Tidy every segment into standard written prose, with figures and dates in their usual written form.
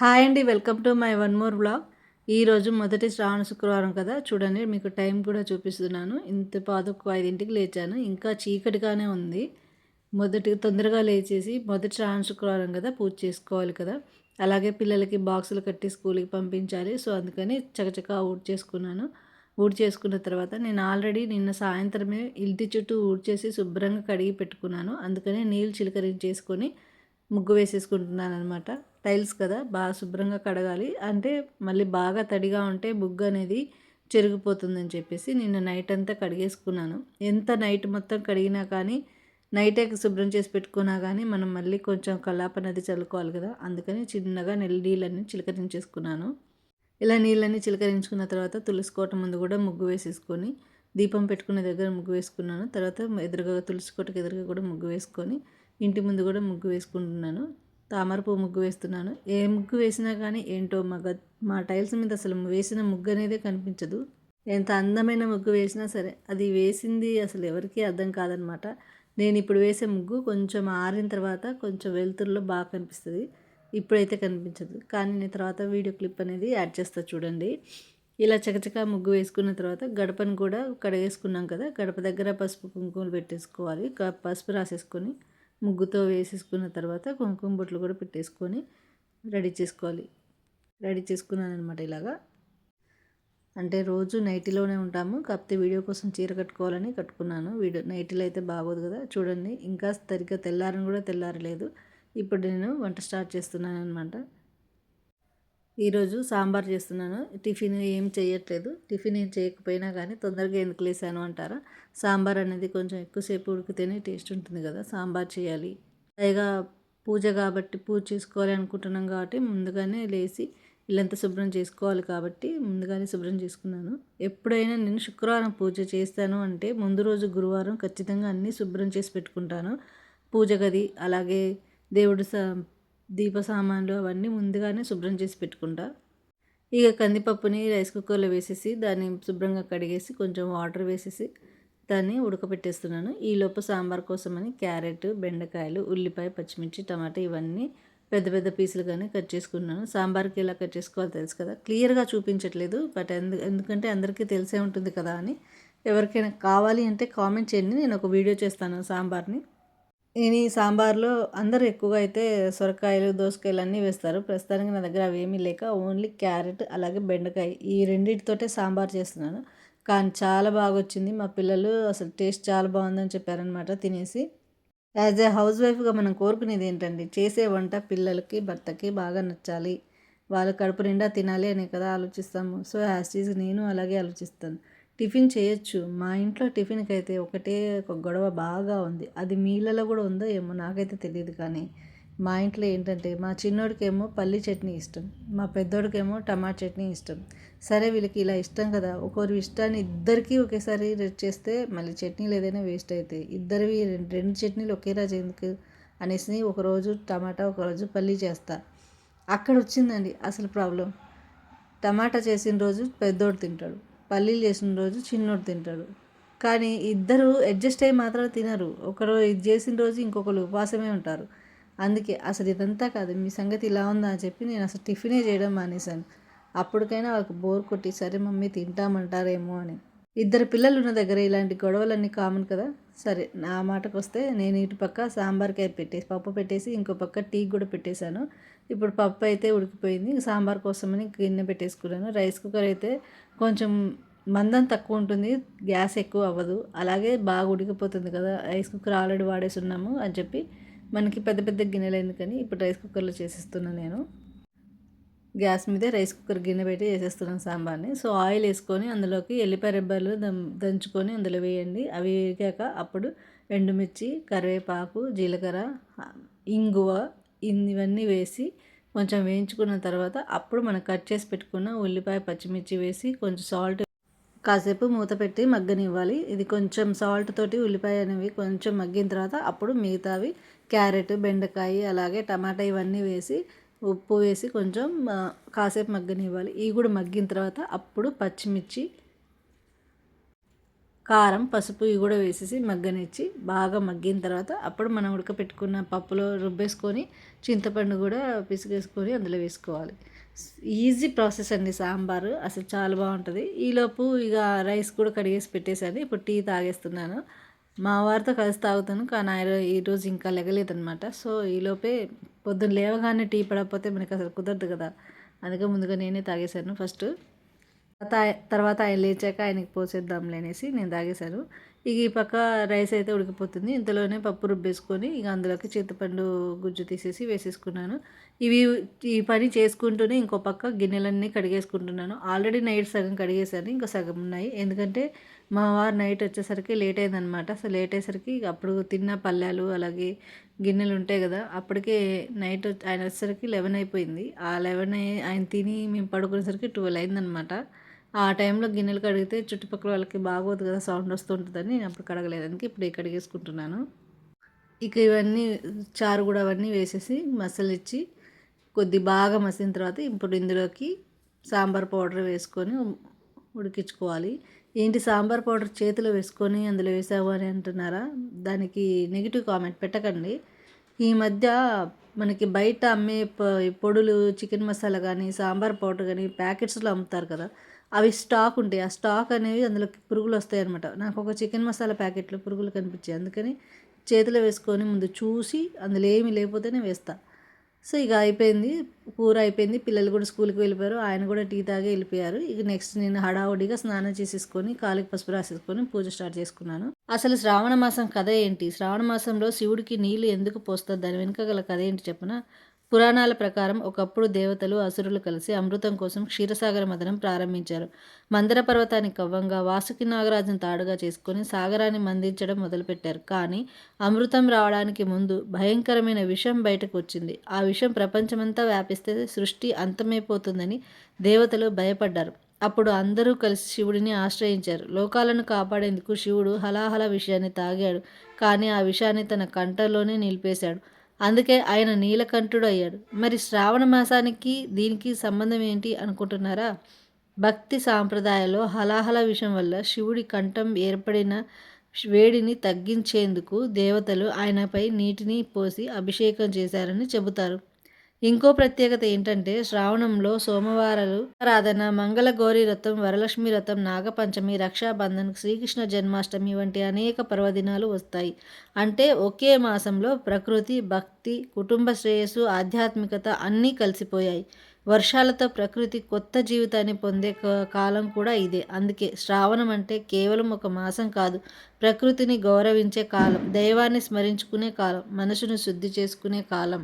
Hi అండి. Welcome to my one more vlog. ఈరోజు మొదటి శ్రావణ శుక్రవారం కదా! చూడండి మీకు టైం కూడా చూపిస్తున్నాను. ఇంత పాదకు 5కి లేచాను. ఇంకా చీకటిగానే ఉంది. తొందరగా లేచేసి మొదటి శ్రావణ శుక్రవారం కదా! పూజ చేసుకోవాలి కదా! అలాగే పిల్లలకి బాక్సులు కట్టి స్కూల్‌కి పంపించాలి. సో, అందుకని చకచకా ఊడ్చేసుకున్నాను. ఊడ్చేసుకున్న తర్వాత నేను ఆల్రెడీ నిన్న సాయంత్రమే ఇంటి చుట్టూ ఊడ్చేసి శుభ్రంగా కడిగి పెట్టుకున్నాను. అందుకని నీళ్ళు చిలకరించేసుకొని ముగ్గు వేసేసుకుంటున్నాననమాట. టైల్స్ కదా! బాగా శుభ్రంగా కడగాలి. అంటే మళ్ళీ బాగా తడిగా ఉంటే ముగ్గు అనేది చెరిగిపోతుందని చెప్పేసి నిన్న నైట్ అంతా కడిగేసుకున్నాను. ఎంత నైట్ మొత్తం కడిగినా కానీ నైటే శుభ్రం చేసి పెట్టుకున్నా కానీ మనం మళ్ళీ కొంచెం కల్లాపనది చల్లుకోవాలి కదా! అందుకని చిన్నగా నీళ్ళన్నీ చిలకరించేసుకున్నాను. ఇలా నీళ్ళన్నీ చిలకరించుకున్న తర్వాత తులసి కోట ముందు కూడా ముగ్గు వేసేసుకొని దీపం పెట్టుకునే దగ్గర ముగ్గు వేసుకున్నాను. తర్వాత ఎదురుగా తులసి కోటకి ఎదురుగా కూడా ముగ్గు వేసుకొని ఇంటి ముందు కూడా ముగ్గు వేసుకుంటున్నాను. తామర పువ్వు ముగ్గు వేస్తున్నాను. ఏ ముగ్గు వేసినా కానీ ఏంటో మా టైల్స్ మీద అసలు వేసిన ముగ్గు అనేదే కనిపించదు. ఎంత అందమైన ముగ్గు వేసినా సరే అది వేసింది అసలు ఎవరికీ అర్థం కాదనమాట. నేను ఇప్పుడు వేసే ముగ్గు కొంచెం ఆరిన తర్వాత కొంచెం వెలుతురులో బాగా కనిపిస్తుంది. ఇప్పుడైతే కనిపించదు. కానీ నేను తర్వాత వీడియో క్లిప్ అనేది యాడ్ చేస్తా చూడండి. ఇలా చకచకా ముగ్గు వేసుకున్న తర్వాత గడపను కూడా కడిగేసుకున్నాం కదా! గడప దగ్గర పసుపు కుంకుమలు పెట్టేసుకోవాలి. పసుపు రాసేసుకొని ముగ్గుతో వేసేసుకున్న తర్వాత కుంకుమ బొట్లు కూడా పెట్టేసుకొని రెడీ చేసుకోవాలి. రెడీ చేసుకున్నాను అనమాట ఇలాగా. అంటే రోజు నైటీలోనే ఉంటాము. కాకపోతే వీడియో కోసం చీర కట్టుకోవాలని కట్టుకున్నాను. నైటీలో అయితే బాగోదు కదా! చూడండి ఇంకా సరిగ్గా తెల్లారని కూడా తెల్లారలేదు. ఇప్పుడు నేను వంట స్టార్ట్ చేస్తున్నాను అనమాట. ఈరోజు సాంబార్ చేస్తున్నాను. టిఫిన్ ఏం చేయట్లేదు. టిఫిన్ ఏం చేయకపోయినా కానీ తొందరగా ఎందుకు లేసాను అంటారా? సాంబార్ అనేది కొంచెం ఎక్కువసేపు ఉడికితేనే టేస్ట్ ఉంటుంది కదా! సాంబార్ చేయాలి. పైగా పూజ కాబట్టి పూజ చేసుకోవాలి అనుకుంటున్నాం కాబట్టి ముందుగానే లేచి ఇల్లంతా శుభ్రం చేసుకోవాలి కాబట్టి ముందుగానే శుభ్రం చేసుకున్నాను. ఎప్పుడైనా నేను శుక్రవారం పూజ చేస్తాను అంటే ముందు రోజు గురువారం ఖచ్చితంగా అన్నీ శుభ్రం చేసి పెట్టుకుంటాను. పూజ గది అలాగే దేవుడి దీప సామాన్లు అవన్నీ ముందుగానే శుభ్రం చేసి పెట్టుకుంటా. ఇక కందిపప్పుని రైస్ కుక్కర్లో వేసేసి దాన్ని శుభ్రంగా కడిగేసి కొంచెం వాటర్ వేసేసి దాన్ని ఉడకపెట్టేస్తున్నాను. ఈలోపు సాంబార్ కోసమని క్యారెట్, బెండకాయలు, ఉల్లిపాయ, పచ్చిమిర్చి, టమాటా ఇవన్నీ పెద్ద పెద్ద పీసులుగానే కట్ చేసుకున్నాను. సాంబార్కి ఎలా కట్ చేసుకోవాలో తెలుసు కదా! క్లియర్గా చూపించట్లేదు. బట్ ఎందుకంటే అందరికీ తెలిసే ఉంటుంది కదా అని. ఎవరికైనా కావాలి అంటే కామెంట్ చేయండి. నేను ఒక వీడియో చేస్తాను సాంబార్ని. నేను ఈ సాంబార్లో అందరూ ఎక్కువగా అయితే సొరకాయలు, దోసకాయలు అన్నీ వేస్తారు. ప్రస్తుతానికి నా దగ్గర అవి ఏమీ లేక ఓన్లీ క్యారెట్ అలాగే బెండకాయ ఈ రెండింటితోటే సాంబార్ చేస్తున్నాను. కానీ చాలా బాగా వచ్చింది. మా పిల్లలు అసలు టేస్ట్ చాలా బాగుందని చెప్పారనమాట తినేసి. యాజ్ ఏ హౌస్ వైఫ్గా మనం కోరుకునేది ఏంటండి, చేసే వంట పిల్లలకి, భర్తకి బాగా నచ్చాలి. వాళ్ళు కడుపు నిండా తినాలి అనే కదా ఆలోచిస్తాము. సో యాజ్ ఈజ్ నేను అలాగే ఆలోచిస్తాను. టిఫిన్ చేయొచ్చు. మా ఇంట్లో టిఫిన్కి అయితే ఒకటే ఒక గొడవ బాగా ఉంది. అది మీ ఇళ్ళలో కూడా ఉందో ఏమో నాకైతే తెలియదు. కానీ మా ఇంట్లో ఏంటంటే మా చిన్నోడికేమో పల్లి చట్నీ ఇష్టం, మా పెద్దోడికేమో టమాటా చట్నీ ఇష్టం. సరే వీళ్ళకి ఇలా ఇష్టం కదా, ఒకరి ఇష్టాన్ని ఇద్దరికీ ఒకేసారి చేస్తే మళ్ళీ చట్నీలు ఏదైనా వేస్ట్ అవుతాయి. ఇద్దరివి రెండు చట్నీలు ఒకే రోజు ఎందుకు అనేసి ఒకరోజు టమాటా ఒకరోజు పల్లి చేస్తా. అక్కడ వచ్చిందండి అసలు ప్రాబ్లం. టమాటా చేసిన రోజు పెద్దోడు తింటాడు, పల్లీలు చేసిన రోజు చిన్నోడు తింటాడు. కానీ ఇద్దరు అడ్జస్ట్ అయ్యి మాత్రం తినరు. ఒకరు ఇది చేసిన రోజు ఇంకొకరు ఉపవాసమే ఉంటారు. అందుకే అసలు ఇదంతా కాదు, మీ సంగతి ఇలా ఉందా అని చెప్పి నేను అసలు టిఫినే చేయడం మానేశాను. అప్పటికైనా వాళ్ళకి బోర్ కొట్టి సరే మమ్మీ తింటామంటారేమో అని. ఇద్దరు పిల్లలు ఉన్న దగ్గర ఇలాంటి గొడవలన్నీ కామన్ కదా. సరే నా మాటకు వస్తే నేను ఇటు పక్క సాంబార్కి పెట్టేసి పప్పు పెట్టేసి ఇంకో పక్క టీ కూడా పెట్టేశాను. ఇప్పుడు పప్పు అయితే ఉడికిపోయింది. సాంబార్ కోసమని గిన్నె పెట్టేసుకున్నాను. రైస్ కుక్కర్ అయితే కొంచెం మందం తక్కువ ఉంటుంది, గ్యాస్ ఎక్కువ అవ్వదు, అలాగే బాగా ఉడికిపోతుంది కదా. రైస్ కుక్కర్ ఆల్రెడీ వాడేసి ఉన్నాము అని చెప్పి మనకి పెద్ద పెద్ద గిన్నెలు ఎందుకని ఇప్పుడు రైస్ కుక్కర్లో చేసేస్తున్నాను నేను. గ్యాస్ మీదే రైస్ కుక్కర్ గిన్నె పెట్టి చేసేస్తున్నాను సాంబార్ని. సో ఆయిల్ వేసుకొని అందులోకి ఎల్లిపాయ రెబ్బలు దంచుకొని అందులో వేయండి. అవి వేగాక అప్పుడు ఎండుమిర్చి, కరివేపాకు, జీలకర్ర, ఇంగువ ఇవన్నీ వేసి కొంచెం వేయించుకున్న తర్వాత అప్పుడు మనం కట్ చేసి పెట్టుకున్న ఉల్లిపాయ, పచ్చిమిర్చి వేసి కొంచెం సాల్ట్ కాసేపు మూత పెట్టి మగ్గనివ్వాలి. ఇది కొంచెం సాల్ట్ తోటి ఉల్లిపాయ అనేవి కొంచెం మగ్గిన తర్వాత అప్పుడు మిగతావి క్యారెట్, బెండకాయ అలాగే టమాటా ఇవన్నీ వేసి ఉప్పు వేసి కొంచెం కాసేపు మగ్గనివ్వాలి. ఇవి కూడా మగ్గిన తర్వాత అప్పుడు పచ్చిమిర్చి కారం, పసుపు ఇవి కూడా వేసేసి మగ్గనిచ్చి బాగా మగ్గిన తర్వాత అప్పుడు మనం ఉడకపెట్టుకున్న పప్పులో రుబ్బేసుకొని చింతపండు కూడా పిసిగేసుకొని అందులో వేసుకోవాలి. ఈజీ ప్రాసెస్ అండి సాంబారు. అసలు చాలా బాగుంటుంది. ఈలోపు ఇక రైస్ కూడా కడిగేసి పెట్టేశాను. ఇప్పుడు టీ తాగేస్తున్నాను. మా వారితో కలిసి తాగుతాను, కానీ ఆయన ఈరోజు ఇంకా లెగలేదనమాట. సో ఈలోపే పొద్దున్న లేవగానే టీ పడకపోతే మనకి అసలు కుదరదు కదా, అందుకే ముందుగా నేనే తాగేశాను ఫస్ట్. తర్వాత ఆయన లేచాక ఆయనకి పోసేద్దాంలే అనేసి నేను తాగేశాను. ఇక ఈ పక్క రైస్ అయితే ఉడికిపోతుంది. ఇంతలోనే పప్పు రుబ్బేసుకొని ఇక అందులోకి చింతపండు గుజ్జు తీసేసి వేసేసుకున్నాను. ఇవి ఈ పని చేసుకుంటూనే ఇంకో పక్క గిన్నెలన్నీ కడిగేసుకుంటున్నాను. ఆల్రెడీ నైట్ సగం కడిగేశాను, ఇంకా సగం ఉన్నాయి. ఎందుకంటే మా వారు నైట్ వచ్చేసరికి లేట్ అయిందనమాట. సో లేట్ అయ్యేసరికి అప్పుడు తిన్న పళ్ళాలు అలాగే గిన్నెలు ఉంటాయి కదా, అప్పటికే నైట్ ఆయన వచ్చేసరికి 11 అయిపోయింది. ఆ 11 ఆయన తిని మేము పడుకునేసరికి 12 అయిందనమాట. ఆ టైంలో గిన్నెలు కడిగితే చుట్టుపక్కల వాళ్ళకి బాగోదు కదా, సౌండ్ వస్తుంటుందని నేను అప్పుడు కడగలేదు. అందుకే ఇప్పుడు కడిగేసుకుంటున్నాను. ఇక ఇవన్నీ చారు కూడా అవన్నీ వేసేసి మసలిచ్చి కొద్ది బాగా మసిలిన తర్వాత ఇప్పుడు ఇందులోకి సాంబార్ పౌడర్ వేసుకొని ఉడికించుకోవాలి. ఏంటి సాంబార్ పౌడర్ చేతిలో వేసుకొని అందులో వేసావు అని అంటున్నారా? దానికి నెగిటివ్ కామెంట్ పెట్టకండి. ఈ మధ్య మనకి బయట అమ్మే పొడులు, చికెన్ మసాలా కానీ సాంబార్ పౌడర్ కానీ ప్యాకెట్స్లో అమ్ముతారు కదా, అవి స్టాక్ ఉంటాయి. ఆ స్టాక్ అనేవి అందులోకి పురుగులు వస్తాయి అనమాట. నాకు ఒక చికెన్ మసాలా ప్యాకెట్లో పురుగులు కనిపించాయి. అందుకని చేతిలో వేసుకొని ముందు చూసి అందులో ఏమి లేకపోతేనే వేస్తా. సో ఇక అయిపోయింది, కూర అయిపోయింది. పిల్లలు కూడా స్కూల్కి వెళ్ళిపోయారు. ఆయన కూడా టీ తాగి వెళ్ళిపోయారు. ఇక నెక్స్ట్ నేను హడావుడిగా స్నానం చేసేసుకొని కాలికి పసుపు రాసేసుకొని పూజ స్టార్ట్ చేసుకున్నాను. అసలు శ్రావణ మాసం కథ ఏంటి? శ్రావణ మాసంలో శివుడికి నీళ్లు ఎందుకు పోస్తారు? దాని వెనుక గల కథ ఏంటి చెప్పనా? పురాణాల ప్రకారం ఒకప్పుడు దేవతలు, అసురులు కలిసి అమృతం కోసం క్షీరసాగర మథనం ప్రారంభించారు. మందర పర్వతాన్ని కవ్వంగా, వాసుకి నాగరాజును తాడుగా చేసుకొని సాగరాన్ని మందించడం మొదలుపెట్టారు. కానీ అమృతం రావడానికి ముందు భయంకరమైన విషం బయటకు వచ్చింది. ఆ విషం ప్రపంచమంతా వ్యాపిస్తే సృష్టి అంతమైపోతుందని దేవతలు భయపడ్డారు. అప్పుడు అందరూ కలిసి శివుడిని ఆశ్రయించారు. లోకాలను కాపాడేందుకు శివుడు హలాహల విషయాన్ని తాగాడు. కానీ ఆ విషయాన్ని తన కంఠంలోనే నిలిపేశాడు. అందుకే ఆయన నీలకంఠుడు అయ్యాడు. మరి శ్రావణ మాసానికి దీనికి సంబంధం ఏంటి అనుకుంటున్నారా? భక్తి సాంప్రదాయాల్లో హలాహల విషయం వల్ల శివుడి కంఠం ఏర్పడిన వేడిని తగ్గించేందుకు దేవతలు ఆయనపై నీటిని పోసి అభిషేకం చేశారని చెబుతారు. ఇంకో ప్రత్యేకత ఏంటంటే శ్రావణంలో సోమవారాలు ఆరాధన, మంగళగౌరి వ్రతం, వరలక్ష్మి వ్రతం, నాగపంచమి, రక్షాబంధన్, శ్రీకృష్ణ జన్మాష్టమి వంటి అనేక పర్వదినాలు వస్తాయి. అంటే ఒకే మాసంలో ప్రకృతి, భక్తి, కుటుంబ శ్రేయస్సు, ఆధ్యాత్మికత అన్నీ కలిసిపోయాయి. వర్షాలతో ప్రకృతి కొత్త జీవితాన్ని పొందే కాలం కూడా ఇదే. అందుకే శ్రావణం అంటే కేవలం ఒక మాసం కాదు, ప్రకృతిని గౌరవించే కాలం, దైవాన్ని స్మరించుకునే కాలం, మనసును శుద్ధి చేసుకునే కాలం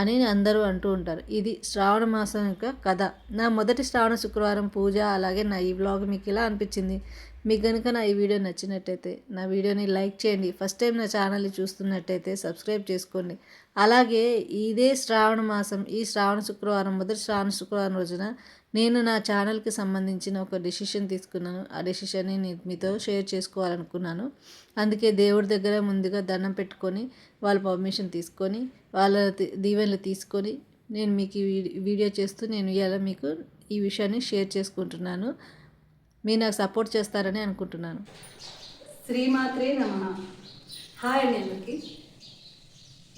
అని అందరూ అంటూ ఉంటారు. ఇది శ్రావణ మాసం యొక్క కథ. నా మొదటి శ్రావణ శుక్రవారం పూజ, అలాగే నా ఈ వ్లాగ్ మీకు ఇలా అనిపించింది? మీకు కనుక నా ఈ వీడియో నచ్చినట్టయితే నా వీడియోని లైక్ చేయండి. ఫస్ట్ టైం నా ఛానల్ని చూస్తున్నట్టయితే సబ్స్క్రైబ్ చేసుకోండి. అలాగే ఇదే శ్రావణ మాసం, ఈ శ్రావణ శుక్రవారం, మొదటి శ్రావణ శుక్రవారం రోజున నేను నా ఛానల్కి సంబంధించిన ఒక డెసిషన్ తీసుకున్నాను. ఆ డెసిషన్ని నేను మీతో షేర్ చేసుకోవాలనుకున్నాను. అందుకే దేవుడి దగ్గర ముందుగా దండం పెట్టుకొని వాళ్ళ పర్మిషన్ తీసుకొని వాళ్ళ దీవెనలు తీసుకొని నేను మీకు ఈ వీడియో చేస్తూ నేను ఇలా మీకు ఈ విషయాన్ని షేర్ చేసుకుంటున్నాను. మీరు నాకు సపోర్ట్ చేస్తారని అనుకుంటున్నాను. శ్రీమాత్రే నమః. హాయ్ అండి అందరికీ.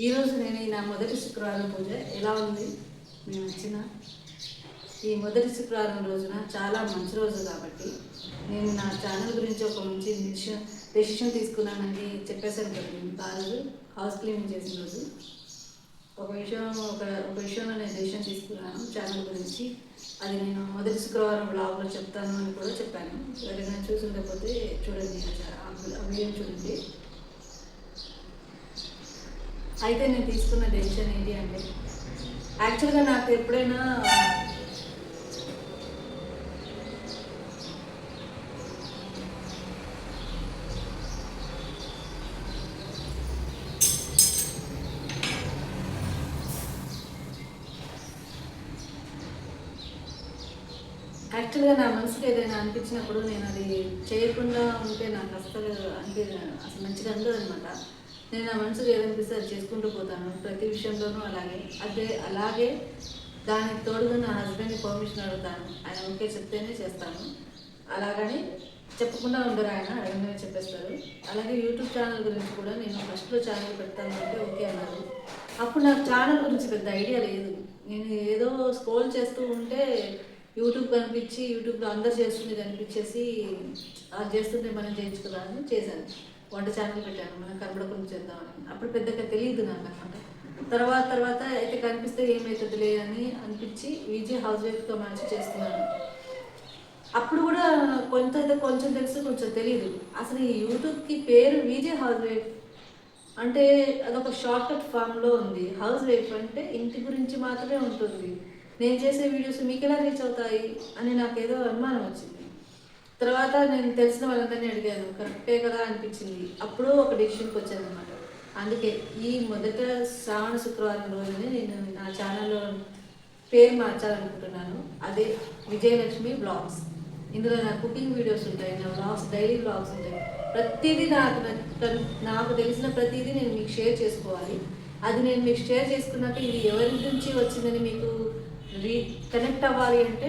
ఈరోజు నేను నా మొదటి శుక్రవారం పూజ ఎలా ఉంది, మీకు నచ్చిన? ఈ మొదటి శుక్రవారం రోజున చాలా మంచి రోజు కాబట్టి నేను నా ఛానల్ గురించి ఒక మంచి డెసిషన్ తీసుకున్నానని చెప్పేశాను కదా. నేను కాదు హౌస్ క్లీనింగ్ చేసిన రోజు ఒక విషయంలో నేను డెసిషన్ తీసుకున్నాను ఛానల్ గురించి. అది నేను మొదటి శుక్రవారం బ్లాగ్లో చెప్తాను అని కూడా చెప్పాను. ఎవరైనా చూసుండకపోతే చూడండి, ఆ వీడియో చూడండి. అయితే నేను తీసుకున్న డెసిషన్ ఏంటి అంటే, యాక్చువల్గా నాకు ఎప్పుడైనా నా మనసుకి ఏదైనా అనిపించినప్పుడు నేను అది చేయకుండా ఉంటే నాకు అసలు మంచిగా అందదు అనమాట. నేను నా మనసుకి ఏదనిపిస్తే అది చేసుకుంటూ పోతాను ప్రతి విషయంలోనూ. అలాగే దానికి తోడుగా నా హస్బెండ్ని పర్మిషన్ అడుగుతాను. ఆయన ఓకే చెప్తేనే చేస్తాను. అలాగని చెప్పకుండా ఉండరు ఆయన, అడగగానే చెప్పేస్తారు. అలాగే యూట్యూబ్ ఛానల్ గురించి కూడా నేను ఫస్ట్లో ఛానల్ పెడతాను అంటే ఓకే అన్నారు. అప్పుడు నాకు ఛానల్ గురించి పెద్ద ఐడియా లేదు. నేను ఏదో స్క్రోల్ చేస్తూ ఉంటే యూట్యూబ్ కనిపించి యూట్యూబ్లో అందరు చేస్తుంది కనిపించేసి అది చేస్తుంటే మనం చేయించుకురా అని చేశాను. వంట ఛానల్ పెట్టాను, మనం కనబడకుండా చేద్దామని. అప్పుడు పెద్దగా తెలియదు నాకు అనమాట. తర్వాత అయితే కనిపిస్తే ఏమవుతుందిలే అని అనిపించి విజయ్ హౌస్ వైఫ్తో మంచి చేస్తున్నాను. అప్పుడు కూడా కొంచెం తెలుసు, కొంచెం తెలియదు. అసలు ఈ యూట్యూబ్కి పేరు విజయ్ హౌస్ వైఫ్ అంటే అదొక షార్ట్ కట్ ఫామ్లో ఉంది. హౌస్ వైఫ్ అంటే ఇంటి గురించి మాత్రమే ఉంటుంది. నేను చేసే వీడియోస్ మీకు ఎలా రీచ్ అవుతాయి అని నాకేదో అనుమానం వచ్చింది. తర్వాత నేను తెలిసిన వాళ్ళందరినీ అడిగాను, కరెక్టే కదా అనిపించింది. అప్పుడు ఒక డెసిషన్కి వచ్చాను అనమాట. అందుకే ఈ మొదట శ్రావణ శుక్రవారం రోజునే నేను నా ఛానల్లో పేరు మార్చాలనుకుంటున్నాను. అదే విజయలక్ష్మి బ్లాగ్స్. ఇందులో నా కుకింగ్ వీడియోస్ ఉంటాయి, నా వ్లాగ్స్, డైలీ వ్లాగ్స్ ఉంటాయి. ప్రతిదీ నాకు తెలిసిన ప్రతిదీ నేను మీకు షేర్ చేసుకోవాలి. అది నేను మీకు షేర్ చేసుకున్నాక ఇది ఎవరి నుంచి వచ్చిందని మీకు కనెక్ట్ అవ్వాలి అంటే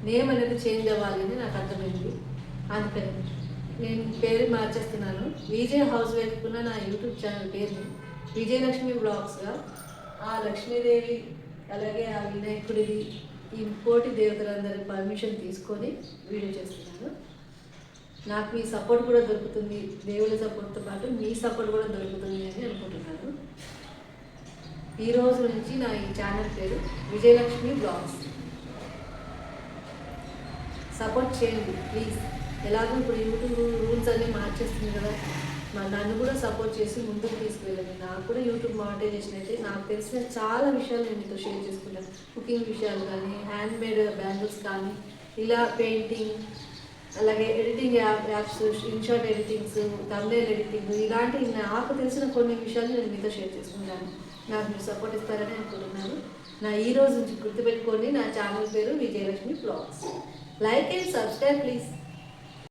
నేమ్ అనేది చేంజ్ అవ్వాలి అని నాకు అర్థమైంది. అందుకని నేను పేరు మార్చేస్తున్నాను. విజయ్ హౌస్ వైఫ్కున్న నా యూట్యూబ్ ఛానల్ పేరుని విజయలక్ష్మి బ్లాగ్స్గా ఆ లక్ష్మీదేవి అలాగే ఆ వినాయకుడిది ఈ కోటి దేవతలందరి పర్మిషన్ తీసుకొని వీడియో చేస్తున్నాను. నాకు మీ సపోర్ట్ కూడా దొరుకుతుంది, దేవుడి సపోర్ట్తో పాటు మీ సపోర్ట్ కూడా దొరుకుతుంది అని అనుకుంటున్నాను. ఈ రోజు నుంచి నా ఈ ఛానల్ పేరు విజయలక్ష్మి బ్లాగ్స్. సపోర్ట్ చేయండి ప్లీజ్. ఎలాగో ఇప్పుడు యూట్యూబ్ రూల్స్ అన్నీ మార్చేస్తుంది కదా, నన్ను కూడా సపోర్ట్ చేసి ముందుకు తీసుకువెళ్ళండి. నాకు కూడా యూట్యూబ్ మానిటైజేషన్ అయితే నాకు తెలిసిన చాలా విషయాలు నేను మీతో షేర్ చేసుకుంటాను. కుకింగ్ విషయాలు కానీ, హ్యాండ్మేడ్ బ్యాంగిల్స్ కానీ, ఇలా పెయింటింగ్, అలాగే editing apps, InShot editings, thumbnail editing, ఇలాంటి నాకు తెలిసిన కొన్ని విషయాలు నేను మీతో షేర్ చేసుకుంటాను. నాకు మీరు సపోర్ట్ ఇస్తారని అనుకుంటున్నాను. నా ఈ రోజు నుంచి గుర్తుపెట్టుకోండి, నా ఛానల్ పేరు Vijayalakshmi blogs. Like and subscribe please.